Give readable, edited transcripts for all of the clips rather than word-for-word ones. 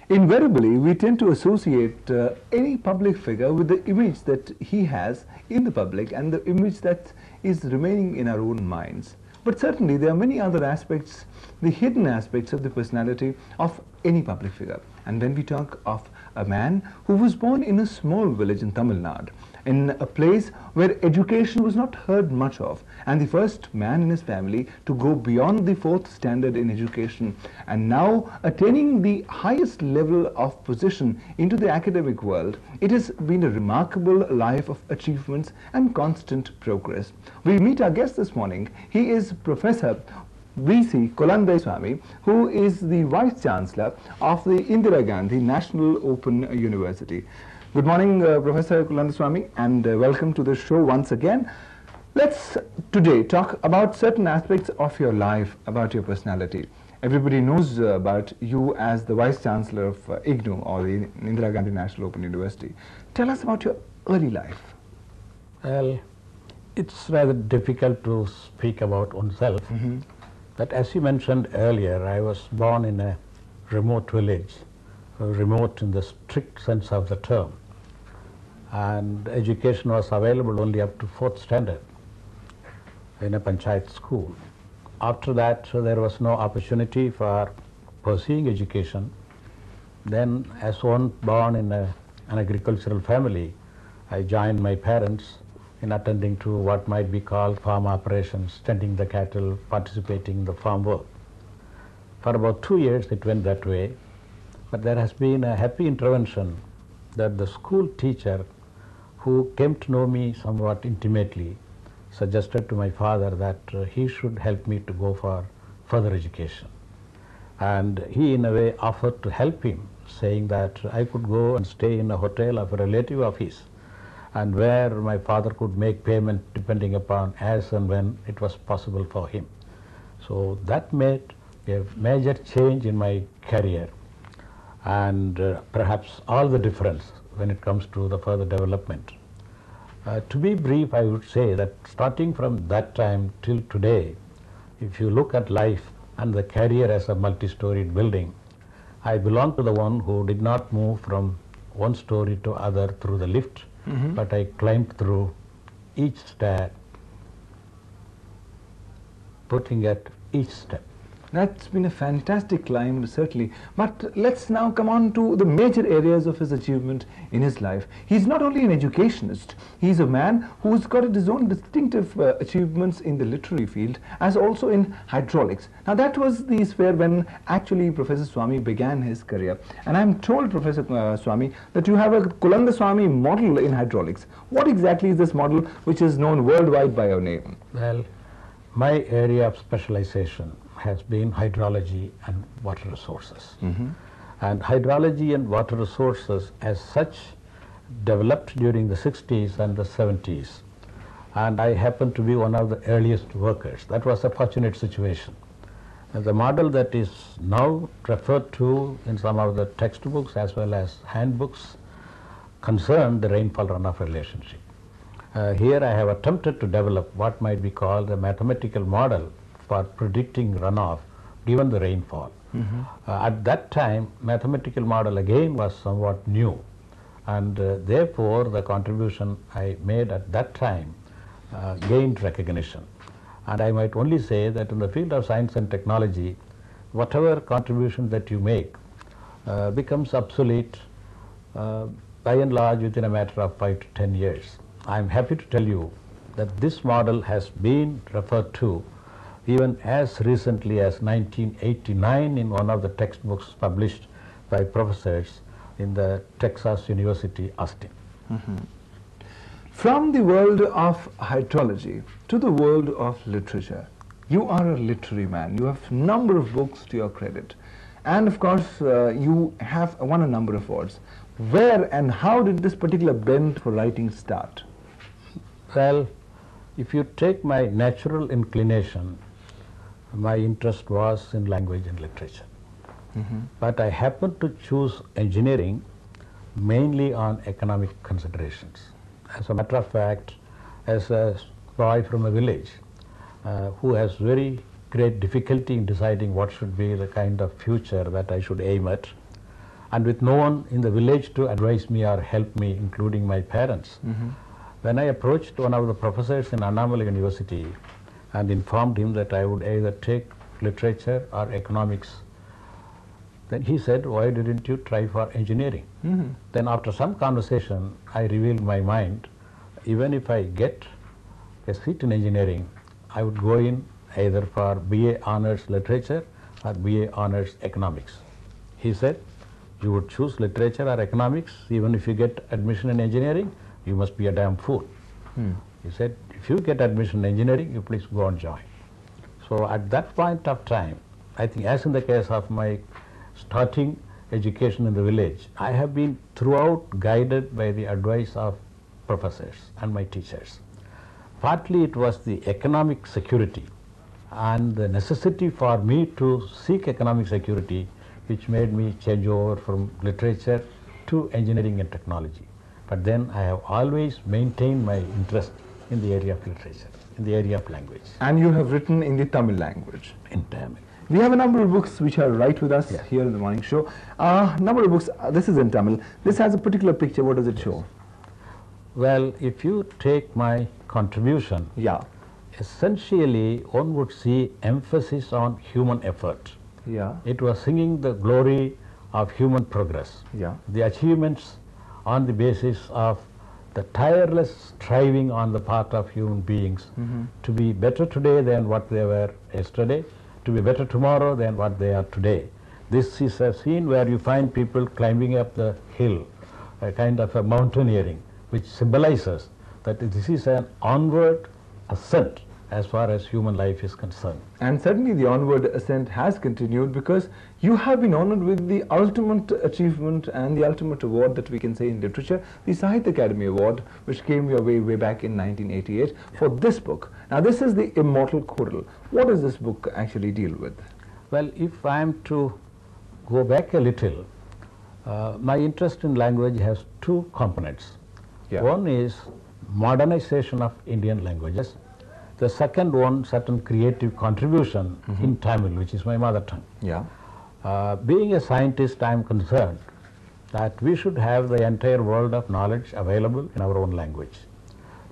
Invariably, we tend to associate any public figure with the image that he has in the public and the image that is remaining in our own minds. But certainly, there are many other aspects, the hidden aspects of the personality of any public figure. And when we talk of a man who was born in a small village in Tamil Nadu, in a place where education was not heard much of, and the first man in his family to go beyond the fourth standard in education, and now attaining the highest level of position into the academic world, it has been a remarkable life of achievements and constant progress. We meet our guest this morning. He is Professor V.C. Kulandaswamy, who is the Vice Chancellor of the Indira Gandhi National Open University. Good morning, Professor Kulandaswamy, and welcome to the show once again. Let's today talk about certain aspects of your life, about your personality. Everybody knows about you as the Vice Chancellor of IGNOU, or the Indira Gandhi National Open University. Tell us about your early life. Well, it's rather difficult to speak about oneself. But as you mentioned earlier, I was born in a remote village, remote in the strict sense of the term. And education was available only up to fourth standard in a panchayat school. After that, there was no opportunity for pursuing education. Then, as one born in an agricultural family, I joined my parents in attending to what might be called farm operations, tending the cattle, participating in the farm work. For about 2 years it went that way, but there has been a happy intervention that the school teacher, who came to know me somewhat intimately, suggested to my father that he should help me to go for further education. And he in a way offered to help him, saying that I could go and stay in a hotel of a relative of his, and where my father could make payment depending upon as and when it was possible for him. So that made a major change in my career, and perhaps all the difference when it comes to the further development. To be brief, I would say that starting from that time till today, if you look at life and the career as a multi-storied building, I belong to the one who did not move from one story to other through the lift, but I climbed through each stair, putting at each step. That's been a fantastic climb, certainly. But let's now come on to the major areas of his achievement in his life. He's not only an educationist, he's a man who's got his own distinctive achievements in the literary field, as also in hydraulics. Now that was the sphere when actually Professor Swamy began his career. And I'm told, Professor Swamy, that you have a Kulandaswamy model in hydraulics. What exactly is this model which is known worldwide by your name? Well, my area of specialization has been hydrology and water resources. And hydrology and water resources as such developed during the 60s and the 70s. And I happened to be one of the earliest workers. That was a fortunate situation. And the model that is now referred to in some of the textbooks as well as handbooks concerned the rainfall runoff relationship. Here I have attempted to develop what might be called a mathematical model for predicting runoff given the rainfall. At that time, mathematical model again was somewhat new, and therefore the contribution I made at that time gained recognition. And I might only say that in the field of science and technology, whatever contribution that you make becomes obsolete by and large within a matter of 5 to 10 years. I am happy to tell you that this model has been referred to even as recently as 1989 in one of the textbooks published by professors in the Texas University, Austin. From the world of hydrology to the world of literature, you are a literary man. You have a number of books to your credit. And of course, you have won a number of awards. Where and how did this particular bent for writing start? Well, if you take my natural inclination, my interest was in language and literature. But I happened to choose engineering mainly on economic considerations. As a matter of fact, as a boy from a village who has very great difficulty in deciding what should be the kind of future that I should aim at, and with no one in the village to advise me or help me, including my parents. When I approached one of the professors in Annamalai University and informed him that I would either take literature or economics, then he said, why didn't you try for engineering? Then after some conversation, I revealed my mind. Even if I get a seat in engineering, I would go in either for BA Honours Literature or BA Honours Economics. He said, you would choose literature or economics, even if you get admission in engineering, you must be a damn fool. He said, if you get admission in engineering, you please go and join. So at that point of time, I think as in the case of my starting education in the village, I have been throughout guided by the advice of professors and my teachers. Partly it was the economic security and the necessity for me to seek economic security which made me change over from literature to engineering and technology. But then I have always maintained my interest in the area of literature, in the area of language. And you have written in the Tamil language. In Tamil. We have a number of books which are right with us here in the morning show. Number of books, this is in Tamil. This has a particular picture. What does it show? Well, if you take my contribution, essentially one would see emphasis on human effort. It was singing the glory of human progress, the achievements on the basis of the tireless striving on the part of human beings to be better today than what they were yesterday, to be better tomorrow than what they are today. This is a scene where you find people climbing up the hill, a kind of a mountaineering, which symbolizes that this is an onward ascent as far as human life is concerned. And certainly the onward ascent has continued, because you have been honored with the ultimate achievement and the ultimate award that we can say in literature, the Sahitya Academy Award, which came your way back in 1988 for this book. Now this is The Immortal Coral. What does this book actually deal with? Well, if I am to go back a little, my interest in language has two components. One is modernization of Indian languages. The second one, certain creative contribution in Tamil, which is my mother tongue. Being a scientist, I am concerned that we should have the entire world of knowledge available in our own language.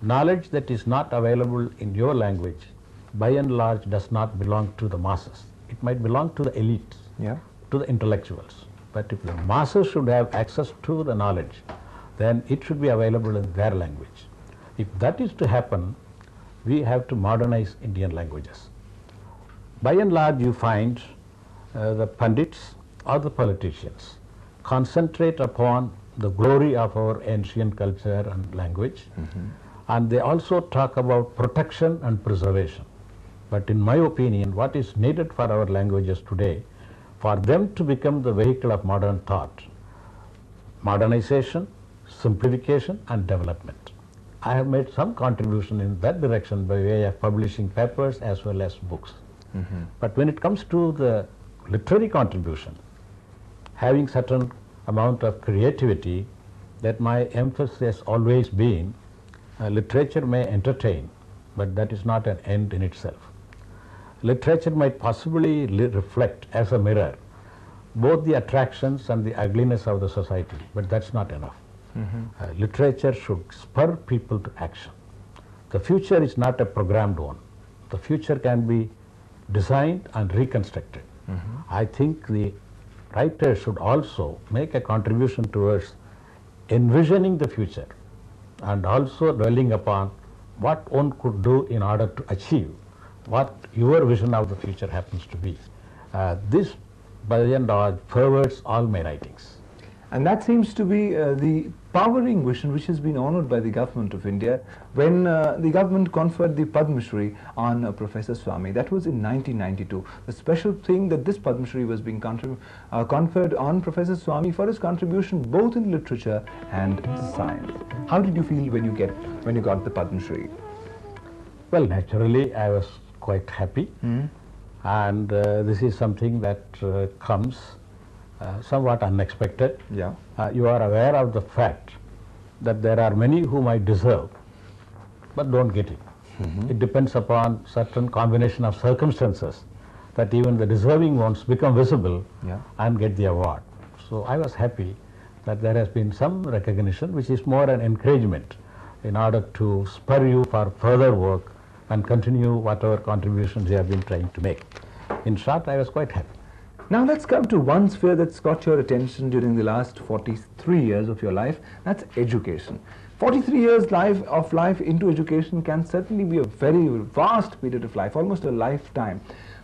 Knowledge that is not available in your language, by and large, does not belong to the masses. It might belong to the elites, to the intellectuals. But if the masses should have access to the knowledge, then it should be available in their language. If that is to happen, we have to modernize Indian languages. By and large, you find the pundits or the politicians concentrate upon the glory of our ancient culture and language, and they also talk about protection and preservation. But in my opinion, what is needed for our languages today, for them to become the vehicle of modern thought, modernization, simplification and development. I have made some contribution in that direction by way of publishing papers as well as books. But when it comes to the literary contribution, having certain amount of creativity, that my emphasis has always been, literature may entertain, but that is not an end in itself. Literature might possibly reflect as a mirror both the attractions and the ugliness of the society, but that's not enough. Literature should spur people to action. The future is not a programmed one. The future can be designed and reconstructed. I think the writer should also make a contribution towards envisioning the future and also dwelling upon what one could do in order to achieve what your vision of the future happens to be. This, by and large, perverts all my writings. And that seems to be the powering vision which has been honored by the government of India when the government conferred the Padma Shri on Professor Swami. That was in 1992. The special thing that this Padma Shri was being conferred on Professor Swami for his contribution both in literature and science. How did you feel when you got the Padma Shri? Well, naturally, I was quite happy, and this is something that comes somewhat unexpected. You are aware of the fact that there are many whom I deserve, but don't get it. It depends upon certain combination of circumstances that even the deserving ones become visible and get the award. So I was happy that there has been some recognition, which is more an encouragement in order to spur you for further work and continue whatever contributions you have been trying to make. In short, I was quite happy. Now let's come to one sphere that's caught your attention during the last 43 years of your life. That's education. 43 years of life into education can certainly be a very vast period of life, almost a lifetime.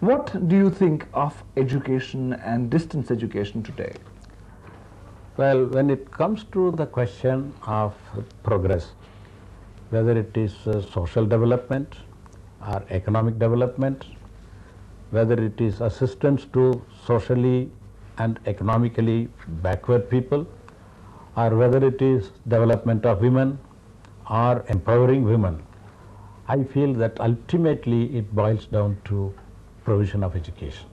What do you think of education and distance education today? Well, when it comes to the question of progress, whether it is social development or economic development, whether it is assistance to socially and economically backward people, or whether it is development of women or empowering women, I feel that ultimately it boils down to provision of education.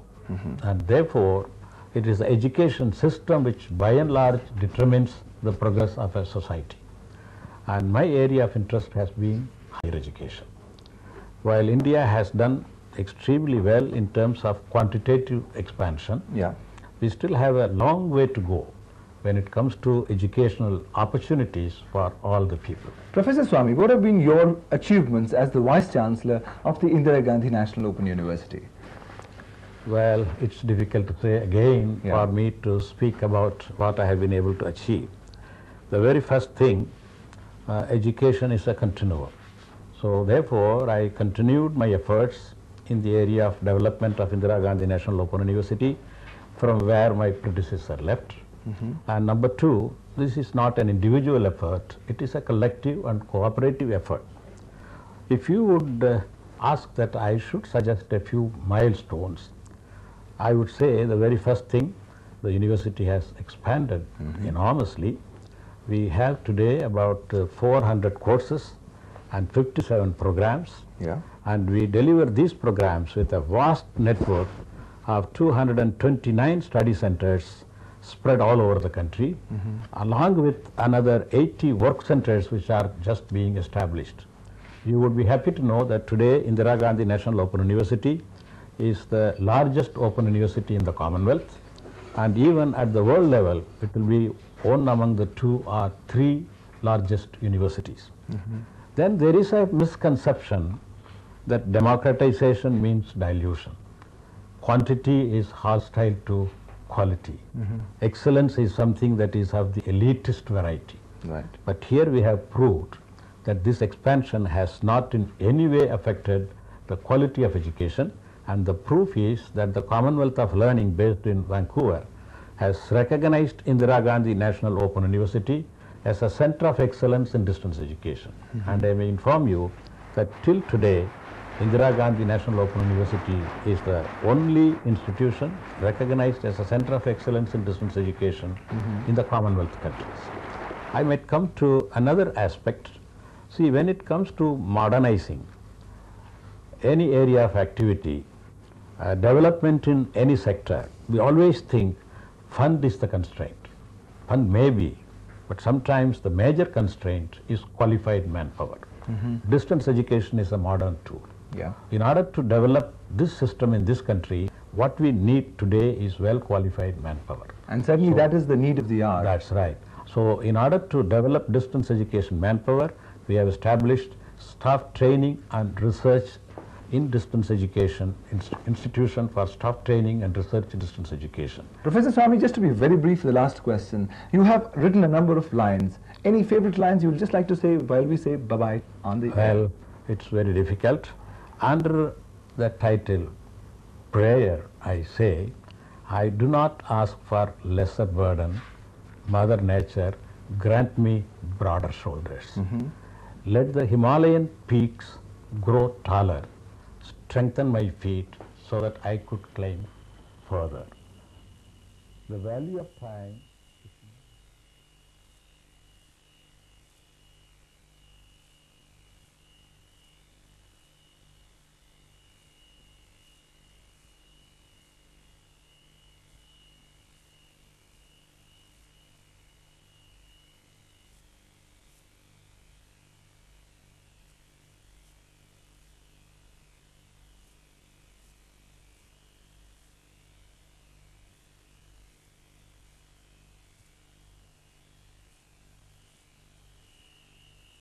And therefore, it is the education system which by and large determines the progress of a society. And my area of interest has been higher education. While India has done extremely well in terms of quantitative expansion, we still have a long way to go when it comes to educational opportunities for all the people. Professor Swami, what have been your achievements as the Vice Chancellor of the Indira Gandhi National Open University? Well, it's difficult to say again for me to speak about what I have been able to achieve. The very first thing, education is a continuum. So therefore, I continued my efforts in the area of development of Indira Gandhi National Open University from where my predecessor left. And number two, this is not an individual effort, it is a collective and cooperative effort. If you would ask that I should suggest a few milestones, I would say the very first thing, the university has expanded enormously. We have today about 400 courses and 57 programs, and we deliver these programs with a vast network of 229 study centers spread all over the country, along with another 80 work centers which are just being established. You would be happy to know that today Indira Gandhi National Open University is the largest open university in the Commonwealth, and even at the world level it will be one among the 2 or 3 largest universities. Then there is a misconception that democratization means dilution. Quantity is hostile to quality. Excellence is something that is of the elitist variety. But here we have proved that this expansion has not in any way affected the quality of education, and the proof is that the Commonwealth of Learning based in Vancouver has recognized Indira Gandhi National Open University as a center of excellence in distance education. And I may inform you that till today, Indira Gandhi National Open University is the only institution recognized as a center of excellence in distance education in the Commonwealth countries. I might come to another aspect. See, when it comes to modernizing any area of activity, development in any sector, we always think fund is the constraint. Fund may be, but sometimes the major constraint is qualified manpower. Distance education is a modern tool. In order to develop this system in this country, what we need today is well qualified manpower. And certainly that is the need of the hour. That's right. So in order to develop distance education manpower, we have established staff training and research in distance education, institution for staff training and research in distance education. Professor Swami, just to be very brief, the last question. You have written a number of lines. Any favorite lines you would just like to say while we say bye-bye on the Well, it's very difficult. Under the title prayer, I say, I do not ask for lesser burden. Mother Nature, grant me broader shoulders. Let the Himalayan peaks grow taller, strengthen my feet so that I could climb further. The value of time